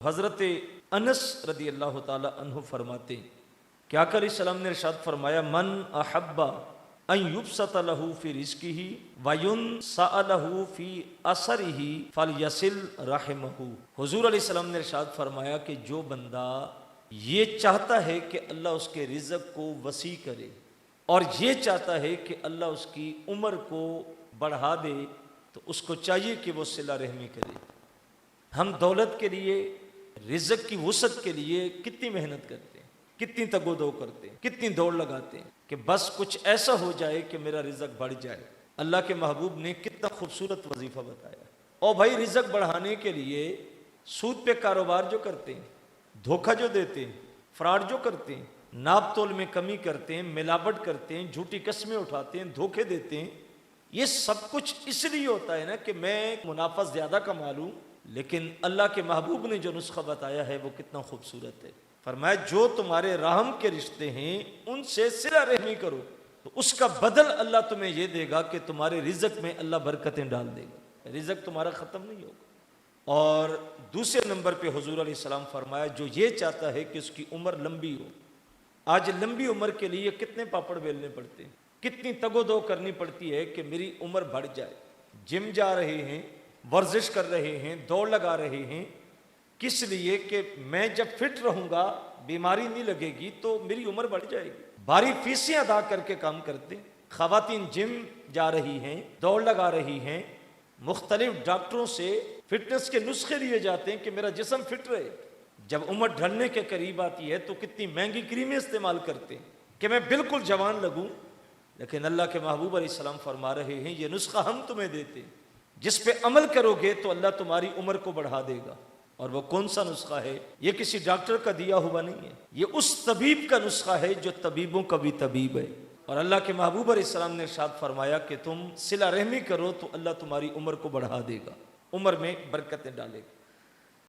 حضرت انس رضی اللہ تعالی عنہ فرماتے ہیں کہ آقا علیہ السلام نے ارشاد فرمایا من احب ان یبسط له فی رزقہ وینسأ له فی اثرہ فلیصل رحمہ۔ حضور علیہ السلام نے ارشاد فرمایا کہ جو بندہ یہ چاہتا ہے کہ اللہ اس کے رزق کو وسیع کرے اور یہ چاہتا ہے کہ اللہ اس کی عمر کو بڑھا دے تو اس کو چاہیے کہ وہ صلہ رحمی کرے۔ ہم دولت کے لیے، رزق کی وسعت کے لیے کتنی محنت کرتے ہیں، کتنی تگ و دو کرتے ہیں، کتنی دوڑ لگاتے ہیں کہ بس کچھ ایسا ہو جائے کہ میرا رزق بڑھ جائے۔ اللہ کے محبوب نے کتنا خوبصورت وظیفہ بتایا۔ اور بھائی رزق بڑھانے کے لیے سود پہ کاروبار جو کرتے ہیں، دھوکہ جو دیتے ہیں، فراڈ جو کرتے ہیں، ناپ تول میں کمی کرتے ہیں، ملاوٹ کرتے ہیں، جھوٹی قسمیں اٹھاتے ہیں، دھوکے دیتے ہیں، یہ سب کچھ اس لیے ہوتا ہے نا کہ میں منافع زیادہ کما لوں۔ لیکن اللہ کے محبوب نے جو نسخہ بتایا ہے وہ کتنا خوبصورت ہے۔ فرمایا جو تمہارے رحم کے رشتے ہیں ان سے صلہ رحمی کرو تو اس کا بدل اللہ تمہیں یہ دے گا کہ تمہارے رزق میں اللہ برکتیں ڈال دے گا، رزق تمہارا ختم نہیں ہوگا۔ اور دوسرے نمبر پہ حضور علیہ السلام فرمایا جو یہ چاہتا ہے کہ اس کی عمر لمبی ہو۔ آج لمبی عمر کے لیے کتنے پاپڑ بیلنے پڑتے ہیں، کتنی تگ و دو کرنی پڑتی ہے کہ میری عمر بڑھ جائے۔ جم جا رہے ہیں، ورزش کر رہے ہیں، دوڑ لگا رہے ہیں، کس لیے کہ میں جب فٹ رہوں گا، بیماری نہیں لگے گی تو میری عمر بڑھ جائے گی۔ بھاری فیسیں ادا کر کے کام کرتے ہیں۔ خواتین جم جا رہی ہیں، دوڑ لگا رہی ہیں، مختلف ڈاکٹروں سے فٹنس کے نسخے لیے جاتے ہیں کہ میرا جسم فٹ رہے۔ جب عمر ڈھلنے کے قریب آتی ہے تو کتنی مہنگی کریمیں استعمال کرتے ہیں کہ میں بالکل جوان لگوں۔ لیکن اللہ کے محبوب علیہ السلام فرما رہے ہیں یہ نسخہ ہم تمہیں دیتے ہیں، جس پہ عمل کرو گے تو اللہ تمہاری عمر کو بڑھا دے گا۔ اور وہ کون سا نسخہ ہے؟ یہ کسی ڈاکٹر کا دیا ہوا نہیں ہے، یہ اس طبیب کا نسخہ ہے جو طبیبوں کا بھی طبیب ہے۔ اور اللہ کے محبوب علیہ السلام نے ارشاد فرمایا کہ تم صلہ رحمی کرو تو اللہ تمہاری عمر کو بڑھا دے گا، عمر میں برکتیں ڈالے گا۔